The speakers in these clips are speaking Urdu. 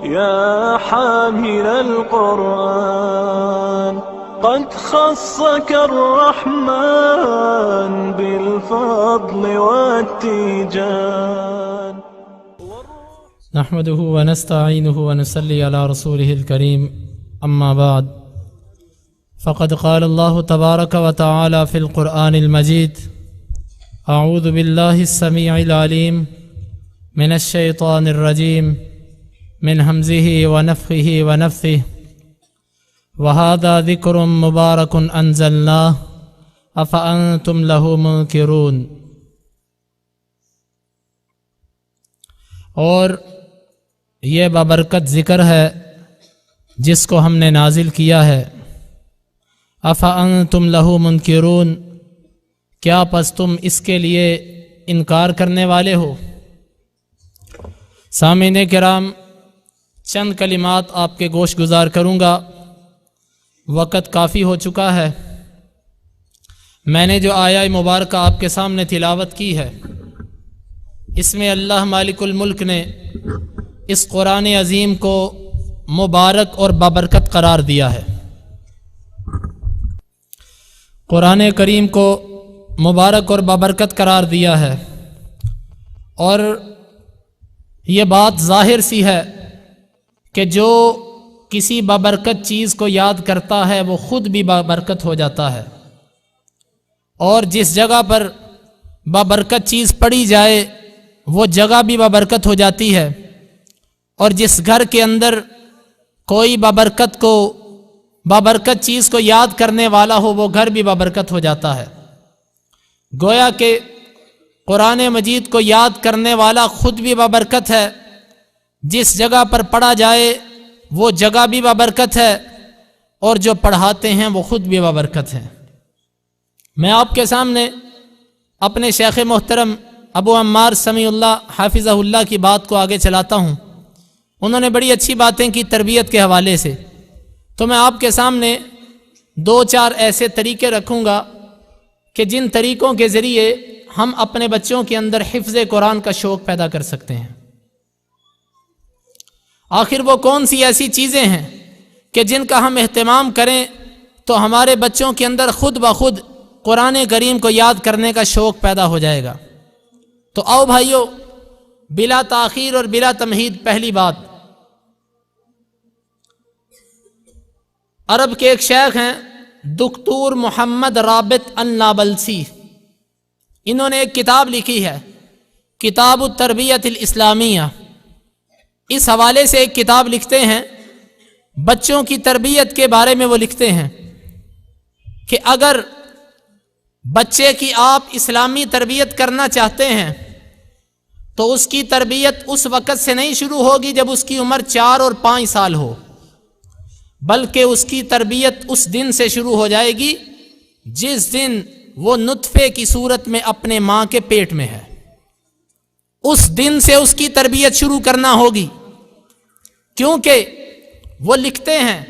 يا حامل القرآن قد خصك الرحمن بالفضل والتيجان. نحمده ونستعينه ونصلي على رسوله الكريم، أما بعد، فقد قال الله تبارك وتعالى في القرآن المجيد: أعوذ بالله السميع العليم من الشيطان الرجيم من همزه ونفخه ونفثه، وهذا ذكر مبارك أنزلناه أفأنتم له منكرون. اور یہ بابرکت ذکر ہے جس کو ہم نے نازل کیا ہے. افانتم لہ منکرون، کیا پس تم اس کے لیے انکار کرنے والے ہو؟ سامعین کرام، چند کلمات آپ کے گوش گزار کروں گا، وقت کافی ہو چکا ہے. میں نے جو آیہ مبارکہ آپ کے سامنے تلاوت کی ہے، اس میں اللہ مالک الملک نے اس قرآن عظیم کو مبارک اور بابرکت قرار دیا ہے. قرآن کریم کو مبارک اور بابرکت قرار دیا ہے، اور یہ بات ظاہر سی ہے کہ جو کسی بابرکت چیز کو یاد کرتا ہے وہ خود بھی بابرکت ہو جاتا ہے، اور جس جگہ پر بابرکت چیز پڑی جائے وہ جگہ بھی بابرکت ہو جاتی ہے، اور جس گھر کے اندر کوئی بابرکت چیز کو یاد کرنے والا ہو وہ گھر بھی بابرکت ہو جاتا ہے. گویا کہ قرآن مجید کو یاد کرنے والا خود بھی بابرکت ہے، جس جگہ پر پڑھا جائے وہ جگہ بھی بابرکت ہے، اور جو پڑھاتے ہیں وہ خود بھی بابرکت ہیں. میں آپ کے سامنے اپنے شیخ محترم ابو عمار سمیع اللہ حافظہ اللہ کی بات کو آگے چلاتا ہوں. انہوں نے بڑی اچھی باتیں کی تربیت کے حوالے سے، تو میں آپ کے سامنے 2-4 ایسے طریقے رکھوں گا کہ جن طریقوں کے ذریعے ہم اپنے بچوں کے اندر حفظ قرآن کا شوق پیدا کر سکتے ہیں. آخر وہ کون سی ایسی چیزیں ہیں کہ جن کا ہم اہتمام کریں تو ہمارے بچوں کے اندر خود بخود قرآن کریم کو یاد کرنے کا شوق پیدا ہو جائے گا. تو آؤ بھائیو، بلا تاخیر اور بلا تمہید، پہلی بات، عرب کے ایک شیخ ہیں دکتور محمد رابط النابلسی. انہوں نے ایک کتاب لکھی ہے، کتاب التربیت الاسلامیہ. اس حوالے سے ایک کتاب لکھتے ہیں، بچوں کی تربیت کے بارے میں وہ لکھتے ہیں کہ اگر بچے کی آپ اسلامی تربیت کرنا چاہتے ہیں تو اس کی تربیت اس وقت سے نہیں شروع ہوگی جب اس کی عمر 4 اور 5 سال ہو، بلکہ اس کی تربیت اس دن سے شروع ہو جائے گی جس دن وہ نطفے کی صورت میں اپنے ماں کے پیٹ میں ہے. اس دن سے اس کی تربیت شروع کرنا ہوگی، کیونکہ وہ لکھتے ہیں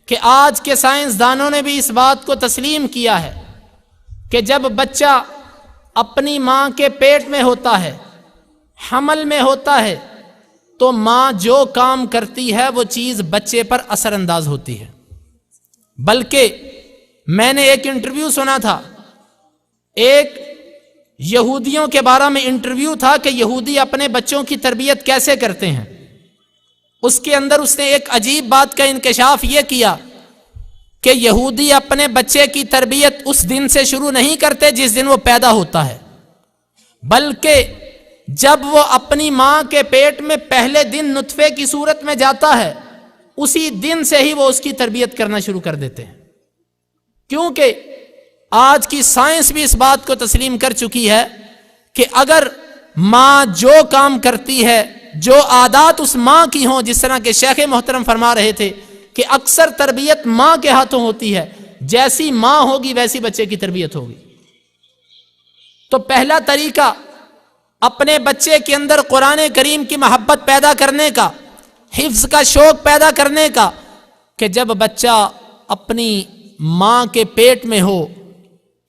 کہ آج کے سائنسدانوں نے بھی اس بات کو تسلیم کیا ہے کہ جب بچہ اپنی ماں کے پیٹ میں ہوتا ہے، حمل میں ہوتا ہے، تو ماں جو کام کرتی ہے وہ چیز بچے پر اثر انداز ہوتی ہے. بلکہ میں نے ایک انٹرویو سنا تھا، ایک یہودیوں کے بارے میں انٹرویو تھا کہ یہودی اپنے بچوں کی تربیت کیسے کرتے ہیں. اس کے اندر اس نے ایک عجیب بات کا انکشاف یہ کیا کہ یہودی اپنے بچے کی تربیت اس دن سے شروع نہیں کرتے جس دن وہ پیدا ہوتا ہے، بلکہ جب وہ اپنی ماں کے پیٹ میں پہلے دن نطفے کی صورت میں جاتا ہے اسی دن سے ہی وہ اس کی تربیت کرنا شروع کر دیتے ہیں. کیونکہ آج کی سائنس بھی اس بات کو تسلیم کر چکی ہے کہ اگر ماں جو کام کرتی ہے، جو عادات اس ماں کی ہوں، جس طرح کہ شیخ محترم فرما رہے تھے کہ اکثر تربیت ماں کے ہاتھوں ہوتی ہے، جیسی ماں ہوگی ویسی بچے کی تربیت ہوگی. تو پہلا طریقہ اپنے بچے کے اندر قرآن کریم کی محبت پیدا کرنے کا، حفظ کا شوق پیدا کرنے کا، کہ جب بچہ اپنی ماں کے پیٹ میں ہو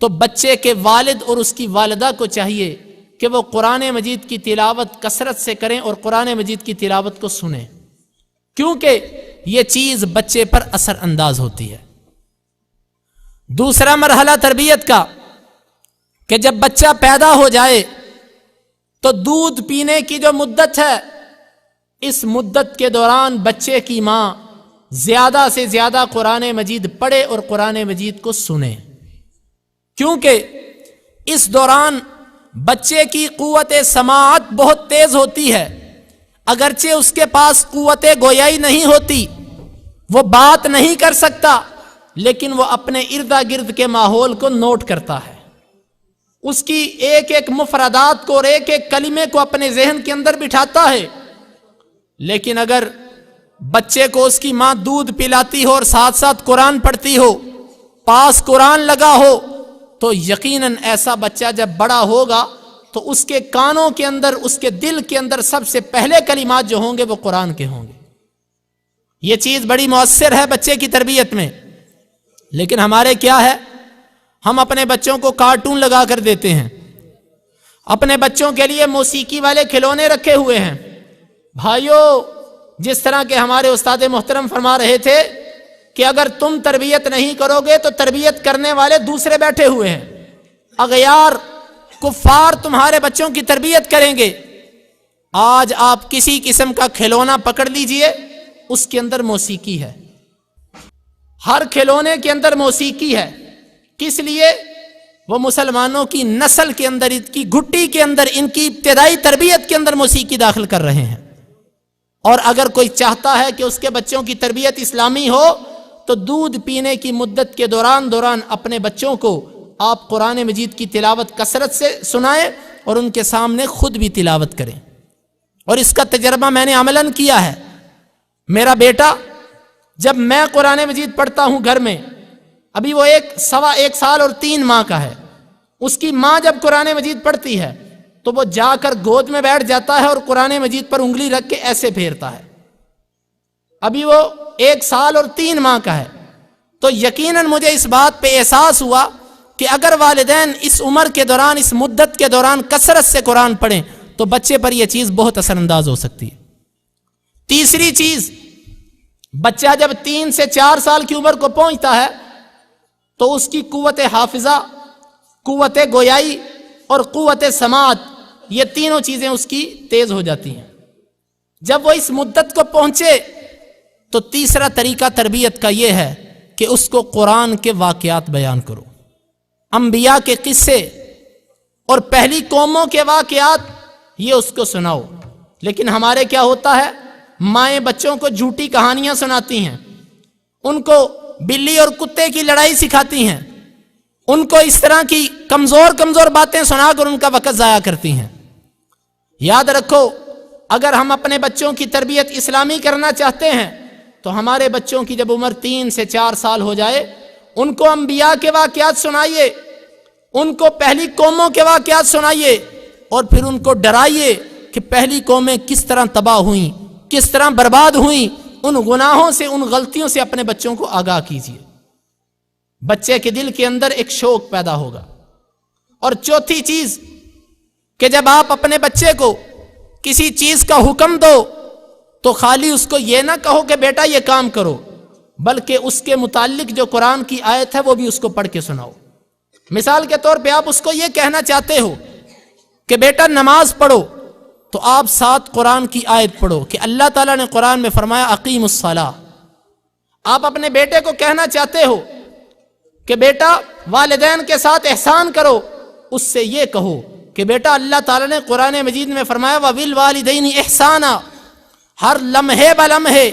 تو بچے کے والد اور اس کی والدہ کو چاہیے کہ وہ قرآن مجید کی تلاوت کثرت سے کریں اور قرآن مجید کی تلاوت کو سنیں. کیونکہ یہ چیز بچے پر اثر انداز ہوتی ہے۔ دوسرا مرحلہ تربیت کا کہ جب بچہ پیدا ہو جائے تو دودھ پینے کی جو مدت ہے، اس مدت کے دوران بچے کی ماں زیادہ سے زیادہ قرآن مجید پڑھے اور قرآن مجید کو سنے، کیونکہ اس دوران بچے کی قوت سماعت بہت تیز ہوتی ہے۔ اگرچہ اس کے پاس قوت گویائی نہیں ہوتی، وہ بات نہیں کر سکتا، لیکن وہ اپنے ارد گرد کے ماحول کو نوٹ کرتا ہے، اس کی ایک ایک مفردات کو اور ایک ایک کلمے کو اپنے ذہن کے اندر بٹھاتا ہے۔ لیکن اگر بچے کو اس کی ماں دودھ پلاتی ہو اور ساتھ ساتھ قرآن پڑھتی ہو، پاس قرآن لگا ہو، تو یقیناً ایسا بچہ جب بڑا ہوگا تو اس کے کانوں کے اندر، اس کے دل کے اندر سب سے پہلے کلمات جو ہوں گے وہ قرآن کے ہوں گے۔ یہ چیز بڑی مؤثر ہے بچے کی تربیت میں۔ لیکن ہمارے کیا ہے، ہم اپنے بچوں کو کارٹون لگا کر دیتے ہیں، اپنے بچوں کے لیے موسیقی والے کھلونے رکھے ہوئے ہیں۔ بھائیو، جس طرح کے ہمارے استاد محترم فرما رہے تھے کہ اگر تم تربیت نہیں کرو گے تو تربیت کرنے والے دوسرے بیٹھے ہوئے ہیں، اغیار کفار تمہارے بچوں کی تربیت کریں گے۔ آج آپ کسی قسم کا کھلونا پکڑ لیجئے، اس کے اندر موسیقی ہے، ہر کھلونے کے اندر موسیقی ہے۔ کس لیے؟ وہ مسلمانوں کی نسل کے اندر، ان کی گھٹی کے اندر، ان کی ابتدائی تربیت کے اندر موسیقی داخل کر رہے ہیں۔ اور اگر کوئی چاہتا ہے کہ اس کے بچوں کی تربیت اسلامی ہو تو دودھ پینے کی مدت کے دوران اپنے بچوں کو آپ قرآن مجید کی تلاوت کثرت سے سنائیں اور ان کے سامنے خود بھی تلاوت کریں۔ اور اس کا تجربہ میں نے عملاً کیا ہے۔ میرا بیٹا جب میں قرآن مجید پڑھتا ہوں گھر میں، ابھی وہ 1 سال اور 3 ماہ کا ہے، اس کی ماں جب قرآن مجید پڑھتی ہے تو وہ جا کر گود میں بیٹھ جاتا ہے اور قرآن مجید پر انگلی رکھ کے ایسے پھیرتا ہے۔ ابھی وہ 1 سال اور 3 ماہ کا ہے۔ تو یقیناً مجھے اس بات پہ احساس ہوا کہ اگر والدین اس عمر کے دوران، اس مدت کے دوران کثرت سے قرآن پڑھیں تو بچے پر یہ چیز بہت اثر انداز ہو سکتی ہے۔ تیسری چیز، بچہ جب 3 سے 4 سال کی عمر کو پہنچتا ہے تو اس کی قوت حافظہ، قوت گویائی اور قوت سماعت، یہ تینوں چیزیں اس کی تیز ہو جاتی ہیں۔ جب وہ اس مدت کو پہنچے تو تیسرا طریقہ تربیت کا یہ ہے کہ اس کو قرآن کے واقعات بیان کرو، انبیاء کے قصے اور پہلی قوموں کے واقعات، یہ اس کو سناؤ۔ لیکن ہمارے کیا ہوتا ہے، مائیں بچوں کو جھوٹی کہانیاں سناتی ہیں، ان کو بلی اور کتے کی لڑائی سکھاتی ہیں، ان کو اس طرح کی کمزور باتیں سنا کر ان کا وقت ضائع کرتی ہیں۔ یاد رکھو، اگر ہم اپنے بچوں کی تربیت اسلامی کرنا چاہتے ہیں تو ہمارے بچوں کی جب عمر 3 سے 4 سال ہو جائے، ان کو انبیاء کے واقعات سنائیے، ان کو پہلی قوموں کے واقعات سنائیے، اور پھر ان کو ڈرائیے کہ پہلی قومیں کس طرح تباہ ہوئیں، کس طرح برباد ہوئیں۔ ان گناہوں سے، ان غلطیوں سے اپنے بچوں کو آگاہ کیجیے۔ بچے کے دل کے اندر ایک شوق پیدا ہوگا۔ اور چوتھی چیز کہ جب آپ اپنے بچے کو کسی چیز کا حکم دو تو خالی اس کو یہ نہ کہو کہ بیٹا یہ کام کرو، بلکہ اس کے متعلق جو قرآن کی آیت ہے وہ بھی اس کو پڑھ کے سناؤ۔ مثال کے طور پہ آپ اس کو یہ کہنا چاہتے ہو کہ بیٹا نماز پڑھو، تو آپ ساتھ قرآن کی آیت پڑھو کہ اللہ تعالیٰ نے قرآن میں فرمایا اقیم الصلاۃ۔ آپ اپنے بیٹے کو کہنا چاہتے ہو کہ بیٹا والدین کے ساتھ احسان کرو، اس سے یہ کہو کہ بیٹا اللہ تعالیٰ نے قرآن مجید میں فرمایا وَبِالْوَالِدَيْنِ احسانا۔ ہر لمحے بلمحے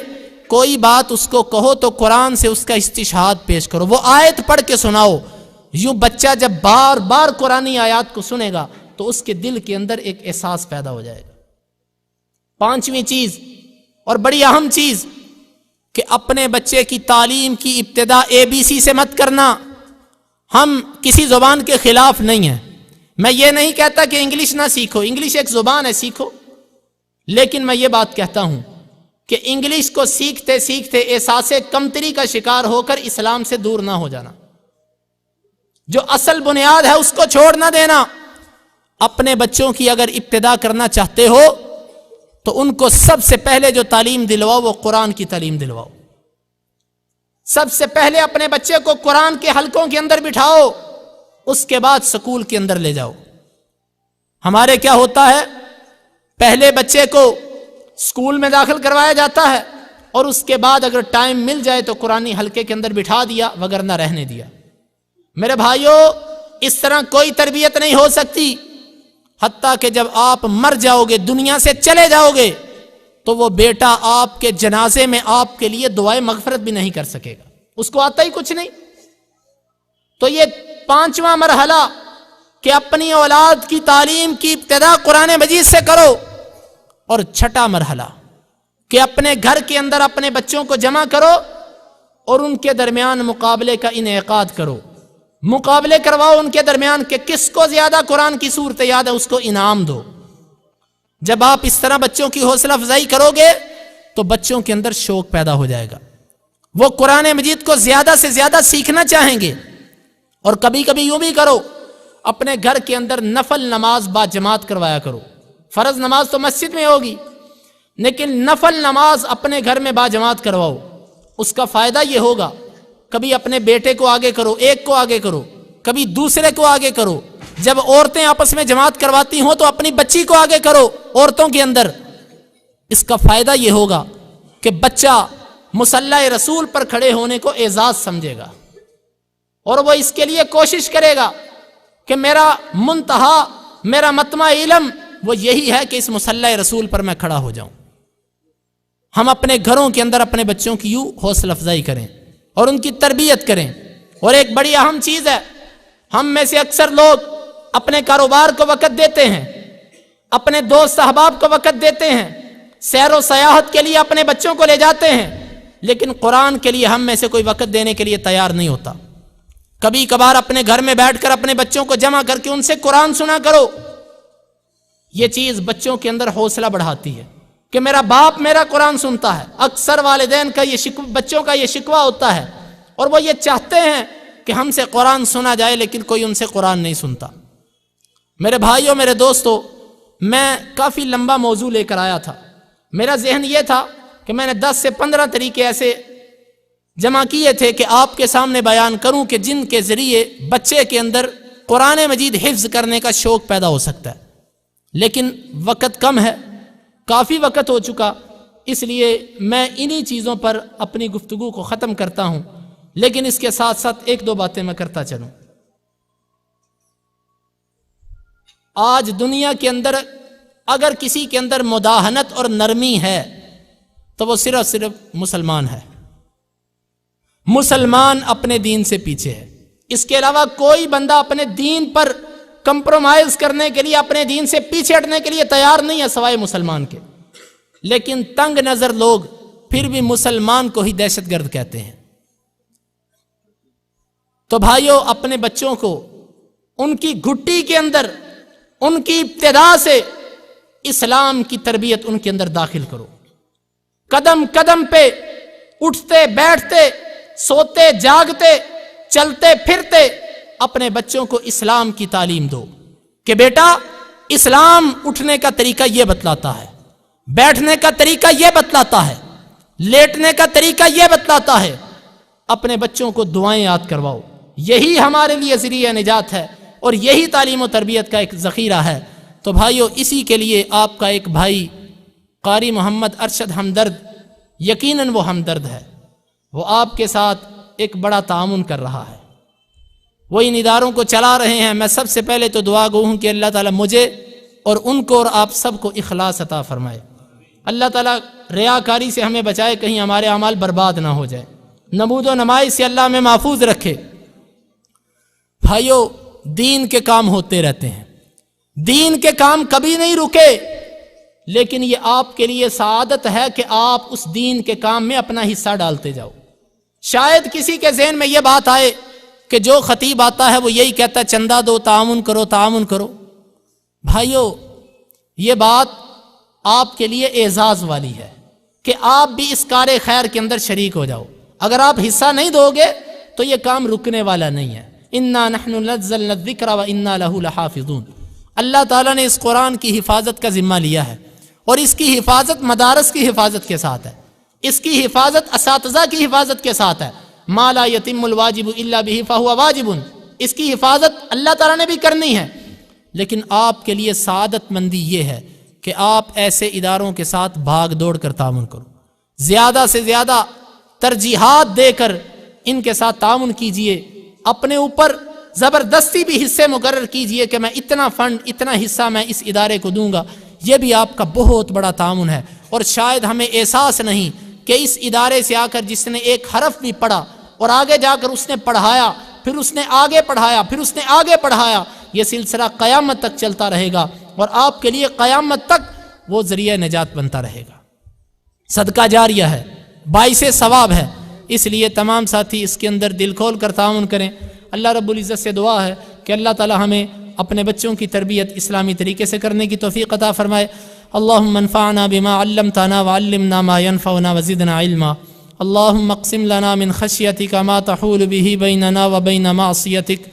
کوئی بات اس کو کہو تو قرآن سے اس کا استشہاد پیش کرو، وہ آیت پڑھ کے سناؤ۔ یوں بچہ جب بار بار قرآنی آیات کو سنے گا تو اس کے دل کے اندر ایک احساس پیدا ہو جائے گا۔ پانچویں چیز اور بڑی اہم چیز کہ اپنے بچے کی تعلیم کی ابتدا ABC سے مت کرنا۔ ہم کسی زبان کے خلاف نہیں ہیں، میں یہ نہیں کہتا کہ انگلش نہ سیکھو، انگلش ایک زبان ہے، سیکھو، لیکن میں یہ بات کہتا ہوں کہ انگلش کو سیکھتے سیکھتے احساس کمتری کا شکار ہو کر اسلام سے دور نہ ہو جانا، جو اصل بنیاد ہے اس کو چھوڑ نہ دینا۔ اپنے بچوں کی اگر ابتدا کرنا چاہتے ہو تو ان کو سب سے پہلے جو تعلیم دلواؤ وہ قرآن کی تعلیم دلواؤ. سب سے پہلے اپنے بچے کو قرآن کے حلقوں کے اندر بٹھاؤ، اس کے بعد سکول کے اندر لے جاؤ. ہمارے کیا ہوتا ہے، پہلے بچے کو سکول میں داخل کروایا جاتا ہے اور اس کے بعد اگر ٹائم مل جائے تو قرآنی حلقے کے اندر بٹھا دیا، وگرنہ رہنے دیا. میرے بھائیوں، اس طرح کوئی تربیت نہیں ہو سکتی. حتیٰ کہ جب آپ مر جاؤ گے، دنیا سے چلے جاؤ گے، تو وہ بیٹا آپ کے جنازے میں آپ کے لیے دعائے مغفرت بھی نہیں کر سکے گا، اس کو آتا ہی کچھ نہیں. تو یہ 5واں مرحلہ کہ اپنی اولاد کی تعلیم کی ابتدا قرآن مجید سے کرو، اور 6واں مرحلہ کہ اپنے گھر کے اندر اپنے بچوں کو جمع کرو اور ان کے درمیان مقابلے کا انعقاد کرو. مقابلے کرواؤ ان کے درمیان کہ کس کو زیادہ قرآن کی صورت یاد ہے، اس کو انعام دو. جب آپ اس طرح بچوں کی حوصلہ افزائی کرو گے تو بچوں کے اندر شوق پیدا ہو جائے گا، وہ قرآن مجید کو زیادہ سے زیادہ سیکھنا چاہیں گے. اور کبھی کبھی یوں بھی کرو، اپنے گھر کے اندر نفل نماز با جماعت کروایا کرو. فرض نماز تو مسجد میں ہوگی، لیکن نفل نماز اپنے گھر میں با جماعت کرواؤ. اس کا فائدہ یہ ہوگا، کبھی اپنے بیٹے کو آگے کرو، ایک کو آگے کرو، کبھی دوسرے کو آگے کرو. جب عورتیں آپس میں جماعت کرواتی ہوں تو اپنی بچی کو آگے کرو عورتوں کے اندر. اس کا فائدہ یہ ہوگا کہ بچہ مصلی رسول پر کھڑے ہونے کو اعزاز سمجھے گا، اور وہ اس کے لیے کوشش کرے گا کہ میرا منتہا، میرا مطمع علم وہ یہی ہے کہ اس مصلی رسول پر میں کھڑا ہو جاؤں. ہم اپنے گھروں کے اندر اپنے بچوں کی یوں حوصلہ افزائی کریں اور ان کی تربیت کریں. اور ایک بڑی اہم چیز ہے، ہم میں سے اکثر لوگ اپنے کاروبار کو وقت دیتے ہیں، اپنے دوست احباب کو وقت دیتے ہیں، سیر و سیاحت کے لیے اپنے بچوں کو لے جاتے ہیں، لیکن قرآن کے لیے ہم میں سے کوئی وقت دینے کے لیے تیار نہیں ہوتا. کبھی کبھار اپنے گھر میں بیٹھ کر اپنے بچوں کو جمع کر کے ان سے قرآن سنا کرو. یہ چیز بچوں کے اندر حوصلہ بڑھاتی ہے کہ میرا باپ میرا قرآن سنتا ہے. اکثر والدین کا یہ بچوں کا یہ شکوہ ہوتا ہے، اور وہ یہ چاہتے ہیں کہ ہم سے قرآن سنا جائے، لیکن کوئی ان سے قرآن نہیں سنتا. میرے بھائیوں، میرے دوستو، میں کافی لمبا موضوع لے کر آیا تھا. میرا ذہن یہ تھا کہ میں نے 10 سے 15 طریقے ایسے جمع کیے تھے کہ آپ کے سامنے بیان کروں کہ جن کے ذریعے بچے کے اندر قرآن مجید حفظ کرنے کا شوق پیدا ہو سکتا ہے. لیکن وقت کم ہے، کافی وقت ہو چکا، اس لیے میں انہی چیزوں پر اپنی گفتگو کو ختم کرتا ہوں. لیکن اس کے ساتھ ساتھ ایک دو باتیں میں کرتا چلوں. آج دنیا کے اندر اگر کسی کے اندر مداہنت اور نرمی ہے تو وہ صرف مسلمان ہے. مسلمان اپنے دین سے پیچھے ہے. اس کے علاوہ کوئی بندہ اپنے دین پر کمپرومائز کرنے کے لیے، اپنے دین سے پیچھے ہٹنے کے لیے تیار نہیں ہے سوائے مسلمان کے. لیکن تنگ نظر لوگ پھر بھی مسلمان کو ہی دہشت گرد کہتے ہیں. تو بھائیوں، اپنے بچوں کو ان کی گھٹی کے اندر، ان کی ابتدا سے اسلام کی تربیت ان کے اندر داخل کرو. قدم قدم پہ اٹھتے بیٹھتے، سوتے جاگتے، چلتے پھرتے اپنے بچوں کو اسلام کی تعلیم دو کہ بیٹا اسلام اٹھنے کا طریقہ یہ بتلاتا ہے، بیٹھنے کا طریقہ یہ بتلاتا ہے، لیٹنے کا طریقہ یہ بتلاتا ہے. اپنے بچوں کو دعائیں یاد کرواؤ. یہی ہمارے لیے ذریعہ نجات ہے اور یہی تعلیم و تربیت کا ایک ذخیرہ ہے. تو بھائیو، اسی کے لیے آپ کا ایک بھائی قاری محمد ارشد ہمدرد، یقیناً وہ ہمدرد ہے، وہ آپ کے ساتھ ایک بڑا تعاون کر رہا ہے، وہ ان اداروں کو چلا رہے ہیں. میں سب سے پہلے تو دعا گو ہوں کہ اللہ تعالیٰ مجھے اور ان کو اور آپ سب کو اخلاص عطا فرمائے. اللہ تعالیٰ ریاکاری سے ہمیں بچائے، کہیں ہمارے اعمال برباد نہ ہو جائے. نمود و نمائش سے اللہ ہمیں محفوظ رکھے. بھائیو، دین کے کام ہوتے رہتے ہیں، دین کے کام کبھی نہیں رکے، لیکن یہ آپ کے لیے سعادت ہے کہ آپ اس دین کے کام میں اپنا حصہ ڈالتے جاؤ. شاید کسی کے ذہن میں یہ بات آئے کہ جو خطیب آتا ہے وہ یہی کہتا ہے چندہ دو، تعاون کرو، تعاون کرو. بھائیو، یہ بات آپ کے لیے اعزاز والی ہے کہ آپ بھی اس کار خیر کے اندر شریک ہو جاؤ. اگر آپ حصہ نہیں دو گے تو یہ کام رکنے والا نہیں ہے. انا نحن نزلنا الذکر وانا لہ لحافظون. اللہ تعالیٰ نے اس قرآن کی حفاظت کا ذمہ لیا ہے اور اس کی حفاظت مدارس کی حفاظت کے ساتھ ہے، اس کی حفاظت اساتذہ کی حفاظت کے ساتھ ہے۔ ما لا یتم الواجب الا به فهو واجب، اس کی حفاظت اللہ تعالیٰ نے بھی کرنی ہے، لیکن آپ کے لیے سعادت مندی یہ ہے کہ آپ ایسے اداروں کے ساتھ بھاگ دوڑ کر تعاون کرو، زیادہ سے زیادہ ترجیحات دے کر ان کے ساتھ تعاون کیجئے، اپنے اوپر زبردستی بھی حصے مقرر کیجئے کہ میں اتنا فنڈ اتنا حصہ میں اس ادارے کو دوں گا، یہ بھی آپ کا بہت بڑا تعاون ہے۔ اور شاید ہمیں احساس نہیں کہ اس ادارے سے آ کر جس نے ایک حرف بھی پڑھا اور آگے جا کر اس نے پڑھایا، پھر اس نے آگے پڑھایا، پھر اس نے آگے پڑھایا، یہ سلسلہ قیامت تک چلتا رہے گا اور آپ کے لیے قیامت تک وہ ذریعہ نجات بنتا رہے گا، صدقہ جاریہ ہے، باعث ثواب ہے۔ اس لیے تمام ساتھی اس کے اندر دل کھول کر تعاون کریں۔ اللہ رب العزت سے دعا ہے کہ اللہ تعالی ہمیں اپنے بچوں کی تربیت اسلامی طریقے سے کرنے کی توفیق عطا فرمائے۔ اللہم انفعنا بما علمتنا وعلمنا ما ينفعنا وزدنا علما۔ اللہم اقسم لنا من خشیتک ما تحول به بیننا وبین معصیتک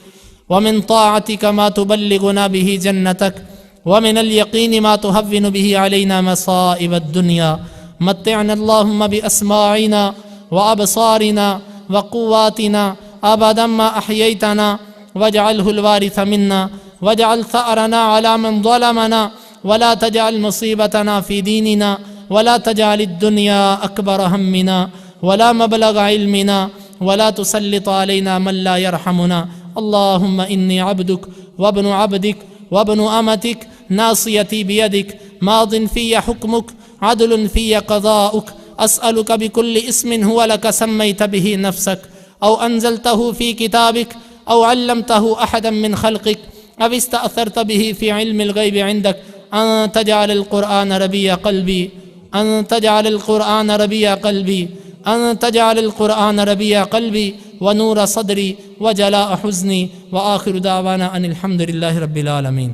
ومن طاعتک ما تبلغنا به جنتک ومن اليقین ما تهون به علينا مصائب الدنيا متعنا اللهم بأسماعنا وأبصارنا وقواتنا أبدا ما أحييتنا واجعله الوارث منا واجعل ثأرنا على من ظلمنا ولا تجعل مصيبتنا في ديننا ولا تجعل الدنيا أكبر همنا ولا مبلغ علمنا ولا تسلط علينا من لا يرحمنا اللهم إني عبدك وابن عبدك وابن أمتك ناصيتي بيدك ماض في حكمك عدل في قضاؤك أسألك بكل اسم هو لك سميت به نفسك أو أنزلته في كتابك أو علمته أحدا من خلقك أو استأثرت به في علم الغيب عندك أن تجعل القرآن ربيع قلبي أن تجعل القرآن ربيع قلبي أن تجعل القرآن ربيع قلبي ونور صدري وجلاء حزني وآخر دعوانا أن الحمد لله رب العالمين۔